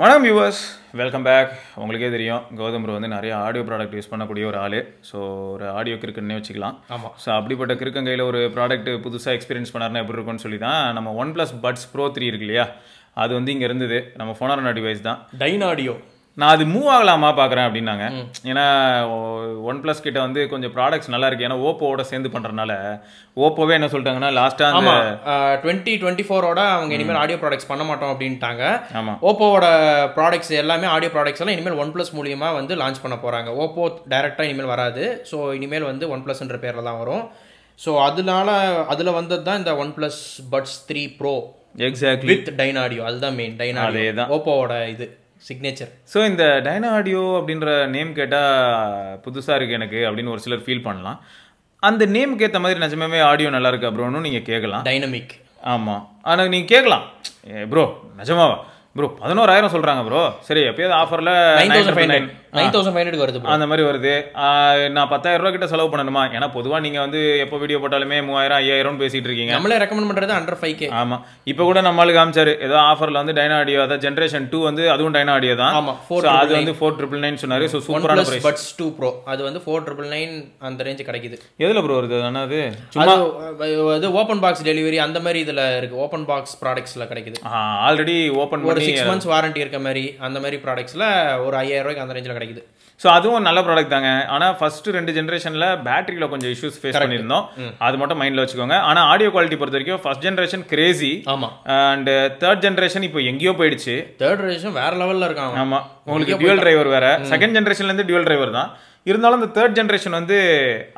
வணக்கம் viewers, welcome back. உங்களுக்கே தெரியும் கௌதம் ப்ரோ வந்து நிறைய ஆடியோ ப்ராடக்ட் யூஸ் பண்ணக்கூடிய ஒரு ஆள். ஸோ ஒரு ஆடியோ கிறுக்குன்னே வச்சுக்கலாம். ஆமாம். ஸோ அப்படிப்பட்ட கிறுக்கங்கையில் ஒரு ப்ராடக்ட் புதுசாக எக்ஸ்பீரியன்ஸ் பண்ணாருன்னா எப்படி இருக்கும்னு சொல்லி தான் நம்ம OnePlus Buds Pro 3 இருக்கு இல்லையா, அது வந்து இங்கே இருந்தது. நம்ம ஃபோனான டிவைஸ் தான். டைனாடியோ. நான் அது மூவ் ஆகலாமா பார்க்குறேன் அப்படின்னாங்க. ஏன்னா OnePlus கிட்ட வந்து கொஞ்சம் ப்ராடக்ட்ஸ் நல்லா இருக்கு. ஏன்னா ஓப்போவோட சேர்ந்து பண்ணுறதுனால ஓப்போவே என்ன சொல்லிட்டாங்கன்னா லாஸ்ட்டாக அந்த 2024ஓட அவங்க இனிமேல் ஆடியோ ப்ராடக்ட்ஸ் பண்ண மாட்டோம் அப்படின்ட்டாங்க. ஆமாம், ஓப்போவோட ப்ராடக்ட்ஸ் எல்லாமே ஆடியோ ப்ராடக்ட்ஸ் எல்லாம் இனிமேல் OnePlus மூலியமா வந்து லான்ச் பண்ண போகிறாங்க. ஓப்போ டைரெக்டாக இனிமேல் வராது. ஸோ இனிமேல் வந்து OnePlusன்ற பேரில் தான் வரும். ஸோ அதில் வந்தது தான் இந்த OnePlus Buds 3 Pro exactly with Dynaudio. அதுதான் மெயின் டைனாடியோ தான் ஓப்போவோட இது சிக்னேச்சர். ஸோ இந்த டைனாடியோ அப்படின்ற நேம் கேட்டால் புதுசாக இருக்குது எனக்கு அப்படின்னு ஒரு சிலர் ஃபீல் பண்ணலாம். அந்த நேமுக்கு ஏற்ற மாதிரி நிஜமாவே ஆடியோ நல்லா இருக்கு அப்புறம்னு நீங்கள் கேட்கலாம். டைனமிக். ஆமாம், ஆனால் நீங்கள் கேட்கலாம், ப்ரோ நிஜமாவா ப்ரோ 11,000 சொல்கிறாங்க ப்ரோ, சரி எப்பயாவது ஆஃபரில் 9,500 வருது அந்த மாதிரி வருது. நான் 10,000 ரூபா கிட்ட செலவு பண்ணணுமா? ஏன்னா பொதுவாக நீங்கள் வந்து எப்போ வீடியோ போட்டாலுமே 3,000 5,000 பேசிகிட்டு இருக்கீங்க. நம்மளே ரெக்கமெண்ட் பண்ணுறது அண்டர் 5K. ஆமாம், இப்போ கூட நம்மளுக்கு காமிச்சாரு ஏதோ ஆஃபரில் வந்து டைனாடியோ, அதாவது ஜென்ரேஷன் 2 வந்து அதுவும் டைனாடியோ தான். ஆமாம், அது வந்து 4,999 சொன்னார். ஸோ சூப்பரான பிரைஸ். Buds 2 Pro அது வந்து 4,999 அந்த ரேஞ்ச் கிடைக்குது. எதில் ப்ரோ வருது? ஆனால் அது சும்மா அது ஓப்பன் பாக்ஸ் டெலிவரி அந்த மாதிரி இதில் இருக்குது. ஓப்பன் பாக்ஸ் ப்ராடக்ட்ஸில் கிடைக்குது. ஆல்ரெடி ஓப்பன் ஒரு 6 months வாரண்டி இருக்க மாதிரி அந்த மாதிரி ப்ராடக்ட்ஸில் ஒரு 5,000 ரூபாய்க்கு அந்த ரேஞ்சில் கிடைக்குது. ஸோ அதுவும் நல்ல ப்ராடக்ட் தாங்க. ஆனால் ஃபர்ஸ்ட் 2 ஜென்ரேஷனில் பேட்டரியில் கொஞ்சம் இஷ்யூஸ் ஃபேஸ் பண்ணியிருந்தோம். அது மட்டும் மைண்டில் வச்சுக்கோங்க. ஆனால் ஆடியோ குவாலிட்டி பொறுத்த வரைக்கும் ஃபர்ஸ்ட் ஜென்ரேஷன் கிரேசி. ஆமாம். அண்ட் தேர்ட் ஜென்ரேஷன் இப்போ எங்கேயோ போயிடுச்சு. தேர்ட் ஜென்ரேஷன் வேற லெவலில் இருக்காங்க. ஆமாம், உங்களுக்கு டியூவல் டிரைவர் வேற. செகண்ட் ஜென்ரேஷன்லேருந்து டியூவல் டிரைவர் தான் இருந்தாலும் இந்த தேர்ட் ஜென்ரேஷன் வந்து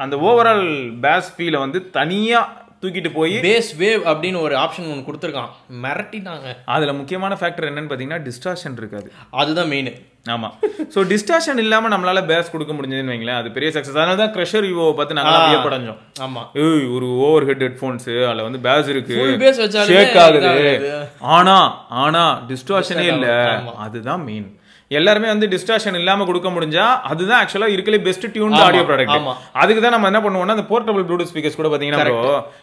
அந்த ஓவரால் பேஸ் ஃபீலை வந்து தனியாக தூக்கிட்டு போய் பேஸ் வேவ் அப்படின்னு ஒரு ஆப்ஷன் ஒன்று கொடுத்துருக்கான், மிரட்டிட்டாங்க. அதில் முக்கியமான ஃபேக்டர் என்னன்னு பார்த்தீங்கன்னா டிஸ்டார்ஷன் இருக்காது. அதுதான் மெயின். ஆமாம், ஸோ டிஸ்டார்ஷன் இல்லாமல் நம்மளால பேஸ் கொடுக்க முடிஞ்சதுன்னு வைங்களேன், அது பெரிய சக்ஸஸ். அதனால தான் க்ரஷர் விவோவை பார்த்து நாங்கள் வியப்படைஞ்சோம். ஆமாம், ஒரு ஓவர் ஹெட் ஹெட்ஃபோன்ஸு அதில் வந்து பேஸ் இருக்கு, பேஸ் வச்சாலே ஷேக் ஆகுது. ஆனால் டிஸ்டார்ஷனே இல்லை. அதுதான் மெயின். எல்லாருமே வந்து டிஸ்டார்ஷன் இல்லாம கொடுக்க முடிஞ்சா அதுதான் ஆக்சுவலா இருக்கலே பெஸ்ட் டியூன்ட் ஆடியோ ப்ராடக்ட். அதுக்கு தான் நம்ம என்ன பண்ணுவோம்னா அந்த போர்ட்டபிள் ப்ளூடூத் ஸ்பீக்கர்ஸ் கூட பாத்தீங்கன்னா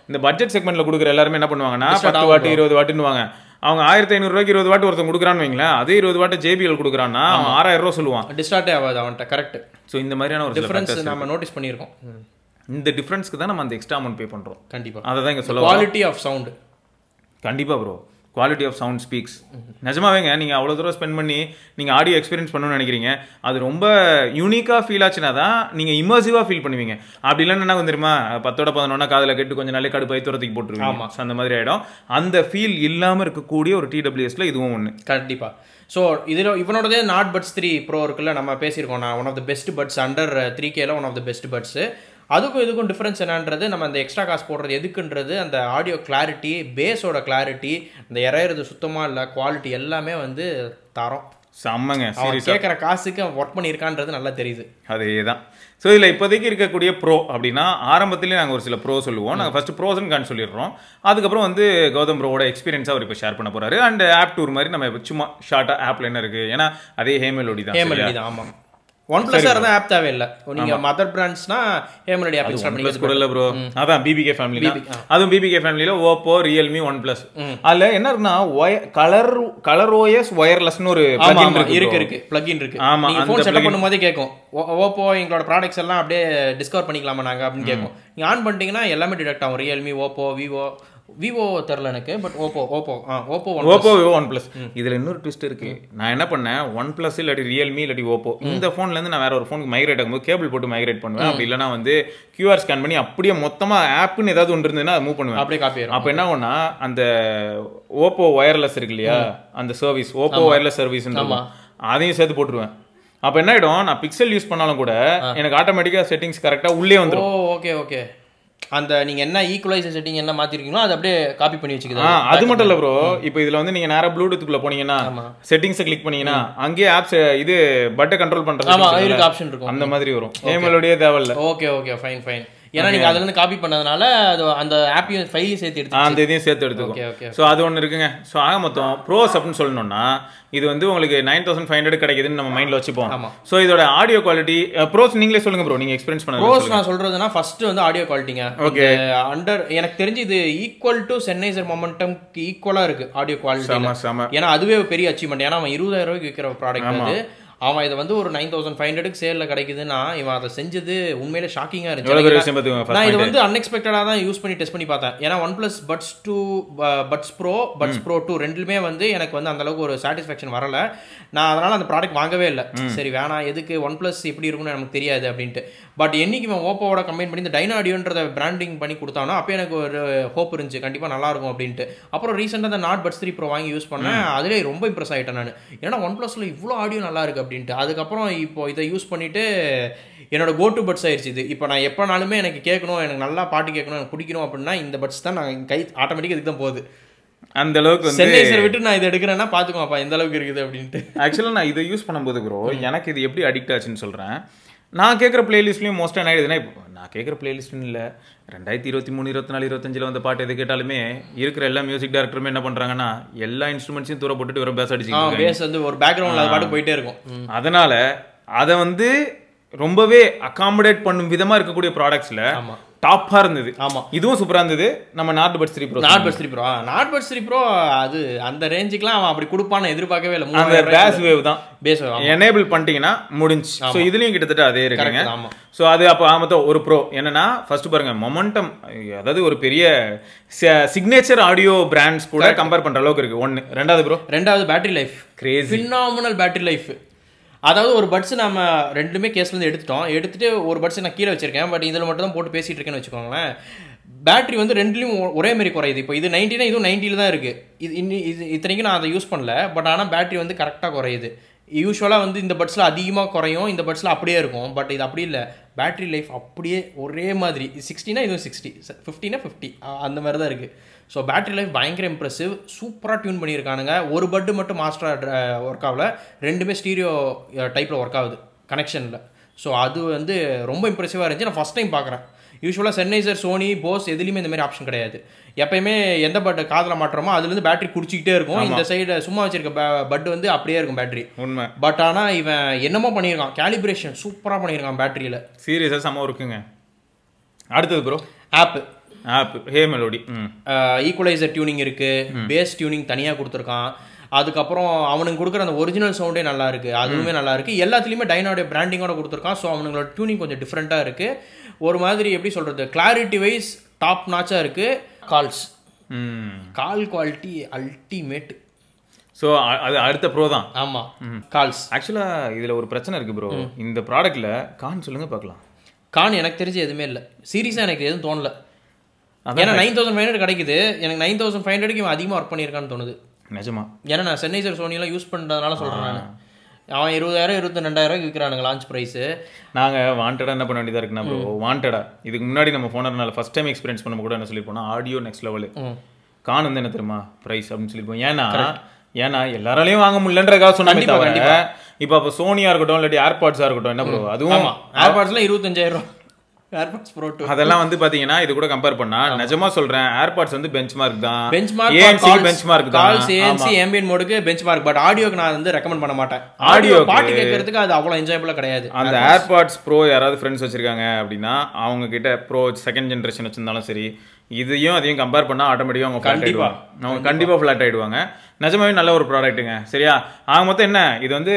இந்த பட்ஜெட் செக்மெண்ட்ல கொடுக்குற எல்லாருமே என்ன பண்ணுவாங்கன்னா 10 வாட் 20 வாட்டுன்னுவாங்க. அவங்க 1,500 ரூபாய்க்கு 20 வாட் ஒருத்தன் கொடுக்குறான்னு வைங்களேன், அதே 20 வாட் JBL கொடுக்குறான்னா 6,000 ரூபா சொல்லுவான். டிஸ்டார்ட்டே ஆகாது அவன்கிட்ட. கரெக்ட். ஸோ இந்த மாதிரியான ஒரு டிஃபரன்ஸ் நம்ம நோட்டீஸ் பண்ணியிருக்கோம். இந்த டிஃபரன்ஸ்க்கு தான் நம்ம அந்த எக்ஸ்ட்ரா அமௌண்ட் பே பண்றோம். கண்டிப்பா அதை தான் இங்க சொல்ல குவாலிட்டி ஆஃப் சவுண்ட். கண்டிப்பா bro, quality of sound speaks. நிஜமாவேங்க, நீங்கள் அவ்வளோ தூரம் ஸ்பெண்ட் பண்ணி நீங்கள் ஆடியோ எக்ஸ்பீரியன்ஸ் பண்ணணும்னு நினைக்கிறீங்க, அது ரொம்ப யூனிக்காக ஃபீல் ஆச்சுன்னா தான் நீங்கள் இமர்சிவாக ஃபீல் பண்ணுவீங்க. அப்படி இல்லைன்னு என்ன தெரியுமா, 10ஓட 11 காதில் கேட்டு கொஞ்சம் நாளே கடுப்பை தூரத்துக்கு போட்டுருவீங்க. ஆமாம், அந்த மாதிரி ஆகிடும். அந்த ஃபீல் இல்லாமல் இருக்கக்கூடிய ஒரு TWSல இதுவும் ஒன்று. கண்டிப்பாக. ஸோ இதில் இவனோடதே Buds 3 Pro இருக்குல்ல, நம்ம பேசியிருக்கோம். நான் one of the best buds under 3Kல one of the best buds. அதுக்கும் இதுக்கும் டிஃப்ரென்ஸ் என்னன்றது, நம்ம அந்த எக்ஸ்ட்ரா காசு போடுறது எதுக்குன்றது, அந்த ஆடியோ கிளாரிட்டி, பேஸோட கிளாரிட்டி, இந்த இறையிறது சுத்தமாக இல்லை, குவாலிட்டி எல்லாமே வந்து தரோம். செம்மங்க. கேட்குற காசுக்கு ஒர்க் பண்ணியிருக்கான்றது நல்லா தெரியுது. அதே தான். ஸோ இதில் இப்போதைக்கு இருக்கக்கூடிய ப்ரோ அப்படின்னா ஆரம்பத்திலேயே நாங்கள் ஒரு சில ப்ரோ சொல்லுவோம். நாங்கள் ஃபர்ஸ்ட் ப்ரோஸ் அண்ட் கான் சொல்லிடுறோம். அதுக்கப்புறம் வந்து கௌதம் ப்ரோவோட எக்ஸ்பீரியன்ஸாக அவர் இப்போ ஷேர் பண்ண போகிறாரு. அண்ட் ஆப் டூர் மாதிரி நம்ம சும்மா ஷார்ட்டாக ஆப்பில் என்ன இருக்குது, ஏன்னா அதே ஹேமெலோடி தான். ஆமாம், OnePlus இருந்தா ஆப் தேவையில்லை. நீங்க மதர் பிராண்ட்ஸ்னா ஹேமெலோடி ஆப் இன்ஸ்டால் பண்ணி கூட இல்ல ப்ரோ. அதான் BBK ஃபேமிலி. அதுவும் BBK ஃபேமிலில Oppo, Realme, OnePlus. அதுல என்ன இருக்குன்னா கலர் OS வயர்லெஸ்னு ஒரு பிளகின் இருக்கு. பிளகின் இருக்கு. நீங்க ஃபோன் செட்டப் பண்ணும்போதே கேட்கும், Oppo எங்களோட ப்ராடக்ட்ஸ் எல்லாம் அப்படியே டிஸ்கவர் பண்ணிக்கலாமா நாங்க அப்படின்னு கேட்கும். நீங்க ஆன் பண்ணிட்டீங்கன்னா எல்லாமே டிடெக்ட் ஆகும். Realme, Oppo, விவோ தெரியல எனக்கு, பட் ஓப்போ விவோ OnePlus. இதுல இன்னொரு ட்விஸ்ட் இருக்கு. நான் என்ன பண்ணேன், OnePlus இல்லாட்டி Realme இல்லாட்டி Oppo இந்த போன்ல இருந்து நான் வேற ஒரு போனுக்கு மைக்ரேட் ஆகும்போது கேபிள் போட்டு மைக்ரேட் பண்ணுவேன். அப்படி இல்லைன்னா வந்து QR ஸ்கேன் பண்ணி அப்படியே மொத்தமா ஆப்னு ஏதாவது ஒன்று இருந்ததுன்னா அதை மூவ் பண்ணுவேன். அப்படியே காப்பி. அப்ப என்ன ஆகும்னா அந்த Oppo வயர்லெஸ் இருக்கு இல்லையா, அந்த சர்வீஸ் Oppo வயர்லெஸ் சர்வீஸ் அதையும் சேர்த்து போட்டுருவேன். அப்ப என்ன ஆயிடும், நான் பிக்சல் யூஸ் பண்ணாலும் கூட எனக்கு ஆட்டோமேட்டிக்கா செட்டிங்ஸ் கரெக்டா உள்ளே வந்துடும். ஓகே. அந்த நீங்க என்ன ஈக்குவலைசர் செட்டிங் என்ன மாத்திருக்கீங்களோ அதை அப்படியே காப்பி பண்ணி வச்சுக்குது. அது மட்டும் இல்ல ப்ரோ, இப்போ இதுல வந்து நீங்க நேரா ப்ளூடூத்க்குள்ள போனீங்கன்னா செட்டிங்ஸ் கிளிக் பண்ணீங்கன்னா அங்கேயே ஆப்ஸ் இது பட்டை கண்ட்ரோல் பண்றது ஆப்ஷன் இருக்கும். அந்த மாதிரி வரும். ஹேமெலோடியே தேவையில்ல. Okay fine. ஏன்னா நீங்க அதுல இருந்து காப்பி பண்ணதுனால அது அந்த ஆப்பையும் ஃபைலையும் சேர்த்து எடுத்து அந்த இதையும் சேர்த்து எடுத்துக்கும். ஸோ அது ஒன்று இருக்குங்க. ஸோ ஆக மொத்தம் ப்ரோஸ் அப்படின்னு சொல்லணும்னா இது வந்து உங்களுக்கு 9500 கிடைக்குதுன்னு நம்ம மைண்ட்ல வச்சுப்போம். ஸோ இதோட ஆடியோ குவாலிட்டி ப்ரோஸ் நீங்களே சொல்லுங்க ப்ரோ, நீங்க எக்ஸ்பீரியன்ஸ் பண்ண. ப்ரோஸ் நான் சொல்றதுன்னா ஃபர்ஸ்ட் வந்து ஆடியோ குவாலிட்டிங்க. ஓகே, அண்டர் எனக்கு தெரிஞ்சு இது ஈக்குவல் டு சென்னைசர் மொமெண்டம்க்கு ஈக்குவலா இருக்கு ஆடியோ குவாலிட்டி. ஏன்னா அதுவே பெரிய அச்சீவ்மெண்ட். ஏன்னா அவன் 20000 ரூபாய்க்கு விற்கிற ப்ராடக்ட் அது, அவன் இதை வந்து ஒரு 9500 சேல்ல கிடைக்குதுன்னா இவன் அதை செஞ்சது உண்மையிலே ஷாக்கிங்கா இருந்துச்சு. நான் இது வந்து அன்எக்ஸ்பெக்டடா தான் யூஸ் பண்ணி டெஸ்ட் பண்ணி பார்த்தேன். ஏன்னா OnePlus Buds 2 Buds Pro Buds Pro 2 ரெண்டுமே வந்து எனக்கு வந்து அந்த அளவுக்கு ஒரு சாட்டிஸ்ஃபேக்ஷன் வரல. நான் அதனால அந்த ப்ராடக்ட் வாங்கவே இல்லை. சரி வேணாம், எதுக்கு OnePlus எப்படி இருக்கும்னு நமக்கு தெரியாது அப்படின்ட்டு. பட் என்னைக்கு இவன் ஓப்போவோட கம்பைன் பண்ணி இந்த டைனாடியோன்றத பிராண்டிங் பண்ணி கொடுத்தானோ அப்போ எனக்கு ஒரு ஹோப் இருந்துச்சு கண்டிப்பா நல்லா இருக்கும் அப்படின்ட்டு. அப்புறம் ரீசெண்டாக அந்த நாட் Buds 3 Pro வாங்கி யூஸ் பண்ணேன். அதிலே ரொம்ப இம்ப்ரெஸ் ஆகிட்டேன் நான். ஏன்னா OnePlusல இவ்வளோ ஆடியோ நல்லா இருக்கு அப்படின்ட்டு. அதுக்கப்புறம் இப்போ இதை யூஸ் பண்ணிட்டு என்னோட கோ டு பட்ஸ் ஆயிடுச்சு இது. இப்போ நான் எப்போனாலுமே எனக்கு கேட்கணும், எனக்கு நல்லா பாட்டு கேட்கணும், எனக்கு பிடிக்கணும் அப்படின்னா இந்த பட்ஸ் தான் நான் கை ஆட்டோமேட்டிக்காக இதுக்கு தான் போகுது. அந்த அளவுக்கு வந்து சென்னைசர் விட்டு நான் இதை எடுக்கிறேன்னா பார்த்துக்கோப்பா எந்த அளவுக்கு இருக்குது அப்படின்ட்டு. ஆக்சுவலாக நான் இதை யூஸ் பண்ணும்போது ப்ரோ எனக்கு இது எப்படி அடிக்ட் ஆச்சுன்னு சொல்கிறேன். நான் கேட்குற பிளேலிஸ்ட்லையும் மோஸ்ட்டாக என்ன ஆயிடுதுன்னா, இப்போ நான் கேட்குற பிளேலிஸ்ட்னு இல்லை 2023 24 25 வந்த பாட்டு எது கேட்டாலுமே இருக்கிற எல்லா மியூசிக் டைரக்டருமே என்ன பண்ணுறாங்கன்னா எல்லா இன்ஸ்ட்ருமெண்ட்ஸையும் தூர போட்டுட்டு ஒரு பேஸ் அடிச்சுக்கிட்டு பேஸ் வந்து ஒரு பேக்ரவுண்டில் அது பாட்டு போயிட்டே இருக்கும். அதனால அதை வந்து ரொம்பவே அகாமடேட் பண்ணும் விதமாக இருக்கக்கூடிய ப்ராடக்ட்ஸில் டாப்பா இருந்தது. ஆமா, இதுவும் சூப்பரா இருந்தது. நம்ம not Buds 3 Pro not Buds 3 Pro அது அந்த ரேஞ்சுக்குலாம் அவன் அப்படி கொடுப்பான்னு எதிர்பார்க்கவே இல்லை. அந்த பேஸ் வேவ் தான் பேஸ் எனேபிள் பண்ணிட்டீங்கன்னா முடிஞ்சு. ஸோ இதுலயும் கிட்டத்தட்ட அதே இருக்குங்க. ஸோ அது அப்போ மொத்தம் ஒரு ப்ரோ என்னன்னா ஃபர்ஸ்ட் பாருங்க மொமெண்டம், அதாவது ஒரு பெரிய சிக்னேச்சர் ஆடியோ பிராண்ட்ஸ் கூட கம்பேர் பண்ற அளவுக்கு இருக்கு. ஒன்னு. ரெண்டாவது battery life Crazy, phenomenal battery life. அதாவது ஒரு பட்ஸ் நம்ம ரெண்டுமே கேஸ்லேருந்து எடுத்துட்டு ஒரு பட்ஸ் நான் கீழே வச்சிருக்கேன். பட் இதில் மட்டும் தான் போட்டு பேசிட்டு இருக்கேன்னு வச்சுக்கோங்களேன். பேட்டரி வந்து ரெண்டுலையும் ஒரே மாதிரி குறையுது. இப்போ இது 90னா இதுவும் 90 தான் இருக்குது. இது இத்தனைக்கும் நான் அதை யூஸ் பண்ணல. பட் ஆனால் பேட்டரி வந்து கரெக்டாக குறையுது. யூஸ்வலாக வந்து இந்த பட்ஸில் அதிகமாக குறையும், இந்த பட்ஸில் அப்படியே இருக்கும். பட் இது அப்படி இல்லை, பேட்டரி லைஃப் அப்படியே ஒரே மாதிரி. 60னா இதுவும் 60, 50னா 50 அந்த மாதிரி தான் இருக்குது. ஸோ பேட்டரி லைஃப் பயங்கர இம்ப்ரெசிவ். சூப்பராக டியூன் பண்ணியிருக்கானுங்க. ஒரு பட்டு மட்டும் மாஸ்டராக ஒர்க் ஆகல, ரெண்டுமே ஸ்டீரியோ டைப்பில் ஒர்க் ஆகுது கனெக்ஷனில். ஸோ அது வந்து ரொம்ப இம்ப்ரெசிவாக இருந்துச்சு. நான் ஃபஸ்ட் டைம் பார்க்குறேன். யூஸ்வலாக சென்னைசர், சோனி, போஸ் எதுலேயுமே இந்த மாதிரி ஆப்ஷன் கிடையாது. எப்பயுமே எந்த பட்டு காதில் மாட்டுறோமோ அதுலேருந்து பேட்டரி குடிச்சிக்கிட்டே இருக்கும். இந்த சைடு சும்மா வச்சிருக்க பட் வந்து அப்படியே இருக்கும் பேட்டரி. உண்மை. பட் ஆனால் இவன் என்னமோ பண்ணியிருக்கான், கேலிப்ரேஷன் சூப்பராக பண்ணியிருக்கான் பேட்டரியில். சீரியஸாக செம்ம இருக்குங்க. அடுத்தது ப்ரோ ஆப் ஹே மெலோடி. ஈக்குவலைசர் டியூனிங் இருக்குது, பேஸ் டியூனிங் தனியாக கொடுத்துருக்கான். அதுக்கப்புறம் அவனுக்கு கொடுக்குற அந்த ஒரிஜினல் சவுண்டே நல்லா இருக்குது, அதுவுமே நல்லா இருக்குது. எல்லாத்துலேயுமே டைனாடியோ பிராண்டிங்கோட கொடுத்துருக்கான். ஸோ அவனுங்களோட டியூனிங் கொஞ்சம் டிஃப்ரெண்ட்டாக இருக்குது. ஒரு மாதிரி எப்படி சொல்கிறது, கிளாரிட்டி வைஸ் டாப் நாச்சாக இருக்குது. Call quality ultimate. ஸோ அது அடுத்த ப்ரோ தான். ஆமாம், கால்ஸ். ஆக்சுவலாக இதில் ஒரு பிரச்சனை இருக்குது ப்ரோ. இந்த ப்ராடக்ட்டில் கான் சொல்லுங்கள் பார்க்கலாம். கான் எனக்கு தெரிஞ்சு எதுவுமே இல்லை. சீரியஸாக எனக்கு எதுவும் தோணலை. ஏன்னா 9500 கிடைக்குது, எனக்கு 9500க்கு இவன் அதிகமாக ஒர்க் பண்ணியிருக்கான்னு தோணுது. நிஜமா? ஏன்னா நான் சென்னைசர் சோனியெல்லாம் யூஸ் பண்ணுறதுனால சொல்கிறேன் நான். அவன் 20000 22,000 விற்கிறானுங்க லான்ச் ப்ரைஸு. நாங்கள் வாண்டடாக என்ன பண்ண வேண்டியதாக இருக்குன்னா ப்ரோ, வாண்டடாக இதுக்கு முன்னாடி நம்ம ஃபோனர்னால ஃபஸ்ட் டைம் எக்ஸ்பீரியன்ஸ் பண்ண கூட என்ன சொல்லியிருப்போம்னா ஆடியோ நெக்ஸ்ட் லெவலு. கான் வந்து என்ன தெரியுமா ப்ரைஸ் அப்படின்னு சொல்லியிருப்போம். ஏன்னா எல்லாராலையும் வாங்க முடியலன்றக்காக சொன்னாங்க. இப்போ சோனியா இருக்கட்டும் இல்லாட்டி ஏர்பாட்ஸாக இருக்கட்டும், என்ன ப்ரோ அதுவும் ஏர்பாட்ஸ்லாம் 25,000. AirPods Pro 2 அதெல்லாம் வந்து பாத்தீங்கன்னா இது கூட கம்பேர் பண்ணா நிஜமா சொல்றேன் AirPods வந்து பெஞ்ச்மார்க் தான். ANC பெஞ்ச்மார்க் தான். கால்ஸ் ANC ambient மோடுக்கு பெஞ்ச்மார்க். பட் ஆடியோக்கு நான் வந்து ரெக்கமெண்ட் பண்ண மாட்டேன். ஆடியோ பாட்டு கேட்கறதுக்கு அது அவ்வளவு என்ஜாயபிளா கிடையாது. அந்த AirPods Pro யாராவது ஃப்ரெண்ட்ஸ் வச்சிருக்காங்க அப்படின்னா அவங்க கிட்ட Pro செகண்ட் ஜெனரேஷன் வச்சிருந்தாலும் சரி, இதையும் அதையும் கம்பேர் பண்ணா ஆட்டோமேட்டிக்கா அவங்க கண்டிப்பா ஃபிளாட் ஆயிடுவாங்க. நிஜமாவே நல்ல ஒரு ப்ராடக்ட்டுங்க. சரியா? ஆக மொத்தம் என்ன, இது வந்து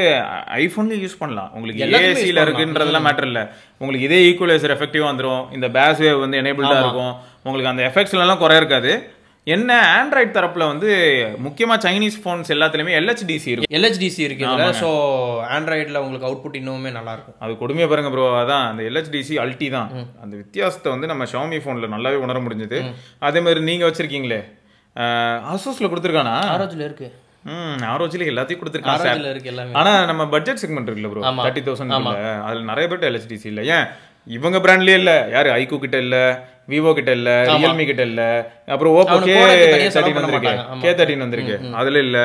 ஐஃபோன்லயும் யூஸ் பண்ணலாம். உங்களுக்கு ஏசியில் இருக்குன்றதுலாம் மேட்டர் இல்லை. உங்களுக்கு இதே ஈக்குவலைசர் எஃபெக்டிவா வந்துடும். இந்த பேஸ் வேவ் வந்து எனேபிள்டா இருக்கும். உங்களுக்கு அந்த எஃபெக்ட்ஸ்லாம் குறை இருக்காது. என்ன ஆண்ட்ராய்ட் தரப்புல வந்து முக்கியமா சைனீஸ் போன்ஸ் எல்லாத்துலயுமே LHDC இருக்கு. ஸோ ஆண்ட்ராய்டில் உங்களுக்கு அவுட்புட் இன்னுமே நல்லா இருக்கும். அது கொடுமையா பாருங்க ப்ரோ. அதான் அந்த LHDC அல்டி தான். அந்த வித்தியாசத்தை வந்து நம்ம ஷாமி போன்ல நல்லாவே உணர முடிஞ்சது. அதே மாதிரி நீங்க வச்சிருக்கீங்களே ஆசோஸ்ல கொடுத்துருக்கானா? ஆரோஜ்ல இருக்கு. ஆரோஜ்ல எல்லாத்தையும் கொடுத்துருக்காங்க. ஆனா நம்ம பட்ஜெட் செக்மெண்ட் இருக்குல்ல ப்ரோ, 30,000 அதுல நிறைய பேர் LHDC இல்ல. ஏன் இவங்க பிராண்ட்லயே இல்ல, யாரு ஐக்கூ கிட்ட இல்ல, விவோ கிட்ட இல்ல, ரியல்மி கிட்ட இல்ல, அப்புறம் ஓப்போ K13 வந்திருக்கு, K13 வந்திருக்கு, அதுல இல்ல.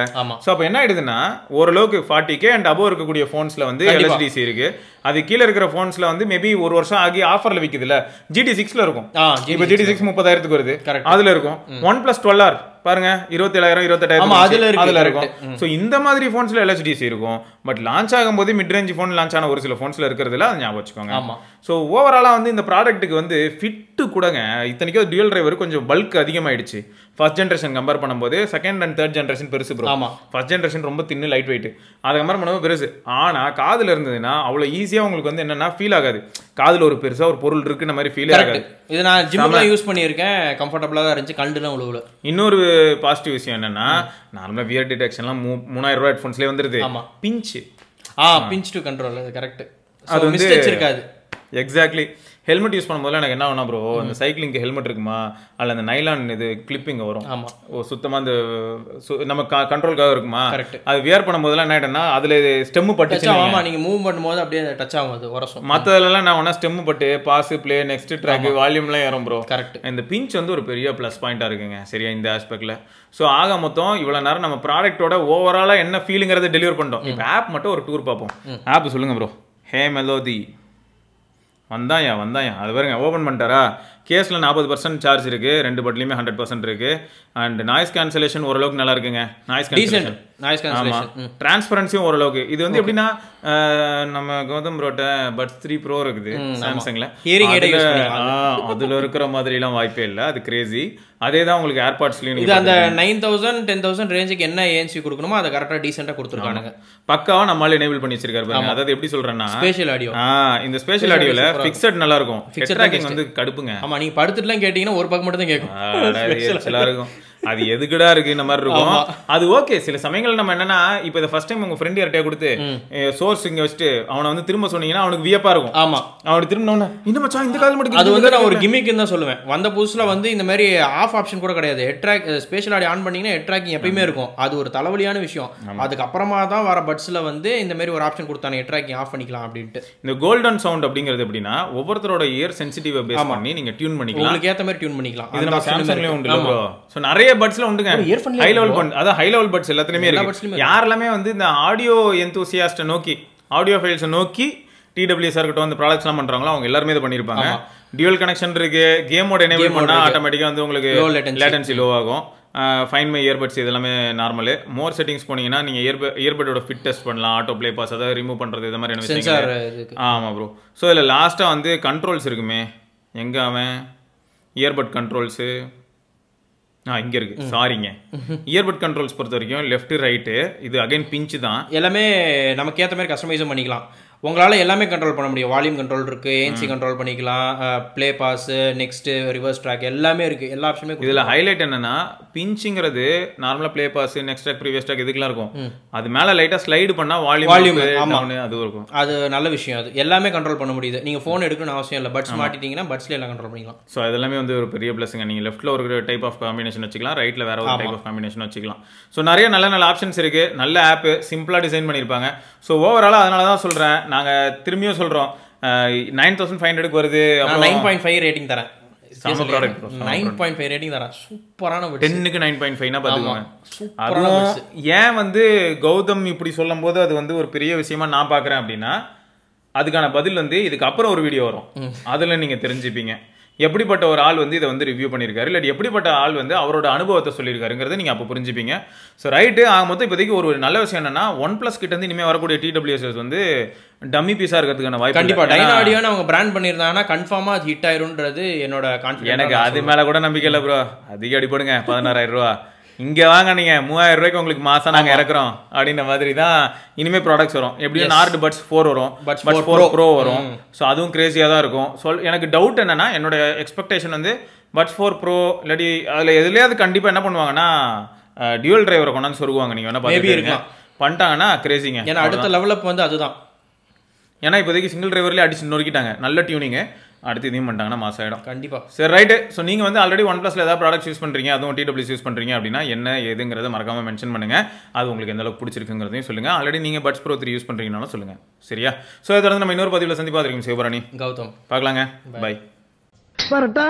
சோ அப்ப என்ன ஆயிடுதுன்னா ஓரளவுக்கு 40K அண்ட் அபோவ் இருக்கக்கூடிய போன்ஸ்ல வந்து LHDC இருக்கு. அது கீழ இருக்கிற போன்ஸ்ல வந்து மேபி ஒரு வருஷம் ஆகி ஆஃபர்ல விக்குதுல, GT6ல இருக்கும். இப்போ GT6 30,000க்கு வருது, அதுல இருக்கும். OnePlus 12R பாருங்க 27,000 28,000 அதுல இருக்கும். சோ இந்த மாதிரி போன்ஸ்ல LHDC இருக்கும். பட் லான்ச் ஆகும்போது மிட் ரேஞ்ச் போன் லான்ச் ஆன ஒரு சில போன்ஸ்ல இருக்கிறதுல அது ஞாபகம் வச்சுக்கோங்க. சோ ஓவராலா வந்து இந்த ப்ராடக்ட்டுக்கு வந்து ஃபிட் கூடங்க, இத்தனைக்கும் டியூயல் டிரைவர் கொஞ்சம் பல்க் அதிகமாயிடுச்சு ஃபர்ஸ்ட் ஜெனரேஷன் கம்பேர் பண்ணும்போது. செகண்ட் அண்ட் தேர்ட் ஜெனரேஷன் பெருசு ப்ரோ. ஃபர்ஸ்ட் ஜெனரேஷன் ரொம்ப தின்னு லைட் வெயிட், அதை கம்பேர் பண்ணும்போது பெருசு. ஆனா காதுல இருந்ததுன்னா அவ்வளவு ஈஸியா உங்களுக்கு வந்து என்னன்னா ஃபீல் ஆகாது, காதுல ஒரு பெருசா ஒரு பொருள் இருக்குன்ற மாதிரி ஃபீல் ஆகாது. இது நான் ஜிம்ல யூஸ் பண்ணியிருக்கேன், கம்ஃபர்டபுளா தான் இருந்துச்சு, கண்டுலாம் உழுவுல. இன்னொரு பாசிட்டிவ் விஷயம் என்னன்னா நார்மலா வியர் டிடெக்ஷன்லாம் 3000 ரூபாய் ஹெட்ஃபோன்ஸ்லயே வந்துருது. பிஞ்ச் பிஞ்ச் டு கண்ட்ரோல், அது கரெக்ட். அது வந்து மிஸ்டேக்ஸ் இருக்காது. எக்ஸாக்ட்லி. ஹெல்மெட் யூஸ் பண்ணும்போது எனக்கு என்ன ஆகும்னா ப்ரோ, அந்த சைக்கிளிங்க்கு ஹெல்மெட் இருக்குமா, அல்ல அந்த நைலான் இது கிளிப்பிங் வரும், சுத்தமா அந்த நம்ம கண்ட்ரோலுக்காக இருக்குமா, அது வியர் பண்ணும்போதெல்லாம் என்ன ஆயிடும்னா அதுல ஸ்டெம்மு பட்டுச்சு. ஆமா, நீங்க மூவ் பண்ணும்போது அப்படியே டச் ஆகும், அது உரசும். மற்றதுலாம் நான் ஒன்னா ஸ்டெம்மு பட்டு பாஸ் பிளே நெக்ஸ்ட் ட்ராக் வால்யூம்லாம் ஏறும் ப்ரோ. கரெக்ட். இந்த பிஞ்ச் வந்து ஒரு பெரிய ப்ளஸ் பாயிண்டா இருக்குங்க, சரியா, இந்த ஆஸ்பெக்ட்ல. ஸோ ஆக மொத்தம் இவ்வளவு நேரம் நம்ம ப்ராடக்டோட ஓவராலா என்ன ஃபீலுங்கிறத டெலிவர் பண்ணிட்டோம். இப்போ ஆப் மட்டும் ஒரு டூர் பார்ப்போம். ஆப் சொல்லுங்க ப்ரோ. ஹே மெலோடி வந்தாயா அது பாருங்க, ஓப்பன் பண்ணிட்டாரா. கேஸ்ல 40% சார்ஜ் இருக்கு, ரெண்டு பட்லையுமே 100% இருக்கு. அண்ட் நாய்ஸ் கேன்சலேஷன் ஓரளவுக்கு நல்லா இருக்குங்க. நாய்ஸ் கேன்சலேஷன் டிரான்ஸ்பரன்சியும் ஓரளவுக்கு. இது வந்து எப்படின்னா நம்ம கௌதம் ப்ரோட்ட பட்ஸ் 3 ப்ரோ இருக்குது சாம்சங்ல, அதுல இருக்கிற மாதிரி எல்லாம் வாய்ப்பே இல்லை, அது கிரேசி. அதே தான் உங்களுக்கு ஏர்பாட்ஸ்லயும் இது அந்த 9000 10,000 ரேஞ்சுக்கு என்ன ஏஎன்சி கொடுக்கணுமோ அதை கரெக்டா டீசென்ட்டா கொடுத்துருக்காங்க. பக்காவா நம்மால எனேபிள் பண்ணி வச்சிருக்காரு பாருங்க. அதாவது எப்படி சொல்றேன்னா ஸ்பெஷல் ஆடியோ, இந்த ஸ்பெஷல் ஆடியோல ஃபிக்ஸட் நல்லா இருக்கும், ஹெட் ட்ராக்கிங் வந்து கடுப்புங்க. ஆமா, நீங்க படுத்துட்டுலாம் கேட்டீங்கன்னா ஒரு பக்கம் மட்டும் தான் கேட்கும், நல்லா இருக்கும். அது எதுக்குடா இருக்கு இந்த மாதிரி இருக்கும். அது ஓகே. சில சமயங்கள் நம்ம என்னன்னா இப்போ இதை ஃபர்ஸ்ட் டைம் உங்க ஃப்ரெண்ட் யார்ட்டே கொடுத்து சோர்ஸ் இங்க வச்சுட்டு அவனை வந்து திரும்ப சொன்னீங்கன்னா அவனுக்கு வியப்பா இருக்கும். ஆமா, அவனுக்கு திரும்ப இன்னும் மச்சான் இந்த கால் மட்டும். அது வந்து நான் ஒரு கிமிக்னு தான் சொல்லுவேன். வந்த புதுசுல வந்து இந்த மாதிரி ஆஃப் ஆப்ஷன் கூட கிடையாது. Head track special audio on பண்ணீங்கன்னா ஹெட் ட்ராக்கிங் எப்பயுமே இருக்கும். அது ஒரு தலைவலியான விஷயம். அதுக்கப்புறமா தான் வர பட்ஸ்ல வந்து இந்த மாதிரி ஒரு ஆப்ஷன் கொடுத்தாங்க, ஹெட் ட்ராக்கிங் ஆஃப் பண்ணிக்கலாம் அப்படின்ட்டு. இந்த கோல்டன் சவுண்ட் அப்படிங்கிறது எப்படின்னா ஒவ்வொருத்தரோட இயர் சென்சிட்டிவ் பேஸ் பண்ணி நீங்க டியூன் பண்ணிக்கலாம், உங்களுக்கு ஏத்த மாதிரி டியூன் பண்ணிக்கலாம். இது நம்ம சாம்சங்லயே உண்டு ப்ரோ. சோ நிறைய பட்ஸ்ல உண்டுங்க, ஹை லெவல் பட்ஸ். அதான் ஹை லெவல் பட்ஸ் எல்லாத்துலயுமே இருக்கு. யாரெல்லாமே வந்து இந்த ஆடியோ எந்தூசியாஸ்ட நோக்கி, ஆடியோ ஃபைல்ஸ் நோக்கி TWS இருக்கட்டும் அந்த ப்ராடக்ட்ஸ் எல்லாம் பண்றாங்களோ அவங்க எல்லாருமே இதை பண்ணிருப்பாங்க. டியூவல் கனெக்ஷன் இருக்கு, கேம் மோட் எனேபிள் பண்ணா ஆட்டோமேட்டிக்கா வந்து உங்களுக்கு லேட்டன்சி லோ ஆகும். ஃபைன் மை இயர்பட்ஸ் இதெல்லாமே நார்மல். மோர் செட்டிங்ஸ் போனீங்கன்னா நீங்க இயர்பட்டோட ஃபிட் டெஸ்ட் பண்ணலாம், ஆட்டோ ப்ளே பாஸ், அதாவது ரிமூவ் பண்றது இந்த மாதிரி விஷயங்கள். ஆமா ப்ரோ. ஸோ இதுல லாஸ்டா வந்து கண்ட்ரோல்ஸ் இருக்குமே, எங்க அவன் இயர்பட் கண்ட்ரோல்ஸ் இங்க இருக்கு, சாரிங்க. இயர்பட் கண்ட்ரோல்ஸ் பொறுத்த வரைக்கும் லெஃப்ட் ரைட்டு இது அகைன் பிஞ்ச் தான், எல்லாமே நமக்கு ஏற்ற மாதிரி கஸ்டமைஸும் பண்ணிக்கலாம். உங்களால் எல்லாமே கண்ட்ரோல் பண்ண முடியும். வால்யூம் கண்ட்ரோல் இருக்குது, ஏஎன்சி கண்ட்ரோல் பண்ணிக்கலாம், play pause, next reverse track எல்லாமே இருக்குது, எல்லா ஆப்ஷனுமே. இதில் ஹைலைட் என்னன்னா பிஞ்சுங்கிறது நார்மலாக play pause, next track, previous track இதுக்கெல்லாம் இருக்கும். அது மேலே லைட்டாக ஸ்லைடு பண்ணால் வால்யூம் அது இருக்கும். அது நல்ல விஷயம். அது எல்லாமே கண்ட்ரோல் பண்ண முடியுது. நீங்கள் ஃபோன் எடுக்கணும்னு அவசியம் இல்லை, பட்ஸ் மாட்டிட்டீங்கன்னா பட்ஸ்ல எல்லாம் கண்ட்ரோல் பண்ணிக்கலாம். ஸோ அதெல்லாமே வந்து ஒரு பெரிய ப்ளஸ்ங்க. நீங்கள் லெஃப்ட்டில் ஒரு டைப் ஆஃப் காம்பினேஷன் வச்சுக்கலாம், ரைட்டில் வேற ஒரு டைப் ஆஃப் காம்பினேஷன் வச்சுக்கலாம். ஸோ நிறைய நல்ல ஆப்ஷன்ஸ் இருக்குது, நல்ல ஆப், சிம்பிளாக டிசைன் பண்ணியிருப்பாங்க. ஸோ ஓவராலாக அதனால தான் சொல்கிறேன், நாங்கள் திரும்பியும் சொல்கிறோம் 9500 வருது. 9.5 ரேட்டிங் தரேன். 9.5 ரேட்டிங் தரேன். சூப்பரான 10க்கு 9.5னா பாத்துக்கோங்க. அதுவும் ஏன் வந்து கௌதம் இப்படி சொல்லும் போது அது வந்து ஒரு பெரிய விஷயமா நான் பாக்குறேன் அப்படின்னா அதுக்கான பதில் வந்து இதுக்கு அப்புறம் ஒரு வீடியோ வரும், அதுல நீங்க தெரிஞ்சுப்பீங்க எப்படிப்பட்ட ஒரு ஆள் வந்து இதை வந்து ரிவ்யூ பண்ணியிருக்காரு, இல்லை எப்படிப்பட்ட ஆள் வந்து அவரோட அனுபவத்தை சொல்லியிருக்காருங்கிறத நீங்கள் அப்போ புரிஞ்சுப்பீங்க. So right. மொத்தம் இப்போதைக்கு ஒரு நல்ல விஷயம் என்னன்னா OnePlus கிட்ட இருந்து இனிமேல் வரக்கூடிய TWS வந்து டம்மி பீஸாக இருக்கிறதுக்கான வாய்ப்பு. கண்டிப்பாக டைனா ஆடியோன்னு அவங்க பிராண்ட் பண்ணியிருந்தாங்கன்னா கன்ஃபார்மாக அது ஹிட் ஆயிரும்ன்றது என்னோட கான்ஃபிடன்ஸ். எனக்கு அது மேலே கூட நம்பிக்கை இல்லை ப்ரோ. அதிக அடிப்படுங்க 16,000 ரூபா இங்கே வாங்க, நீங்கள் 3000 ரூபாய்க்கு உங்களுக்கு மாதம் நாங்கள் இறக்குறோம் அப்படின்ற மாதிரி தான் இனிமேல் ப்ராடக்ட்ஸ் வரும். எப்படியும் நார்டு பட்ஸ் 4 வரும், பட்ஸ் 4 ப்ரோ வரும். ஸோ அதுவும் கிரேசியாக தான் இருக்கும். எனக்கு டவுட் என்னன்னா, என்னோட எக்ஸ்பெக்டேஷன் வந்து பட்ஸ் 4 ப்ரோ இல்லாட்டி அதில் எதுலையாவது கண்டிப்பாக என்ன பண்ணுவாங்கன்னா டியூவல் டிரைவரை கொண்டாந்து சொருவாங்க. நீங்கள் வேணா பார்த்துருக்கீங்க, பண்ணிட்டாங்கன்னா கிரேசிங்க. ஏன்னா அடுத்த லெவலப் வந்து அதுதான். ஏன்னா இப்போதைக்கு சிங்கிள் டிரைவர்லேயே அடிச்சு நொறுக்கிட்டாங்க, நல்ல டியூனிங்கு. அடுத்து இதையும் பண்ணிட்டாங்கன்னா மாசம் ஆகிடும் கண்டிப்பாக. சரி ரைட்டு. ஸோ நீங்கள் வந்து ஆல்ரெடி OnePlusல ஏதாவது ப்ராடக்ட்ஸ் யூஸ் பண்ணுறீங்க, அதுவும் TWS யூஸ் பண்ணுறீங்க அப்படின்னா என்ன ஏதுங்கிறத மறக்காமல் மென்ஷன் பண்ணுங்கள். அது உங்களுக்கு எந்த அளவுக்கு பிடிச்சிருக்குங்கிறதையும் சொல்லுங்கள். ஆல்ரெடி நீங்கள் பட்ஸ் ப்ரோ 3 யூஸ் பண்ணுறீங்கனாலும் சொல்லுங்கள். சரியா? ஸோ இதை வந்து நம்ம இன்னொரு பதிவில் சந்திப்பாக இருக்கோம். சிவபரணி, கௌதம், பார்க்கலாங்க. பாய். வரட்டா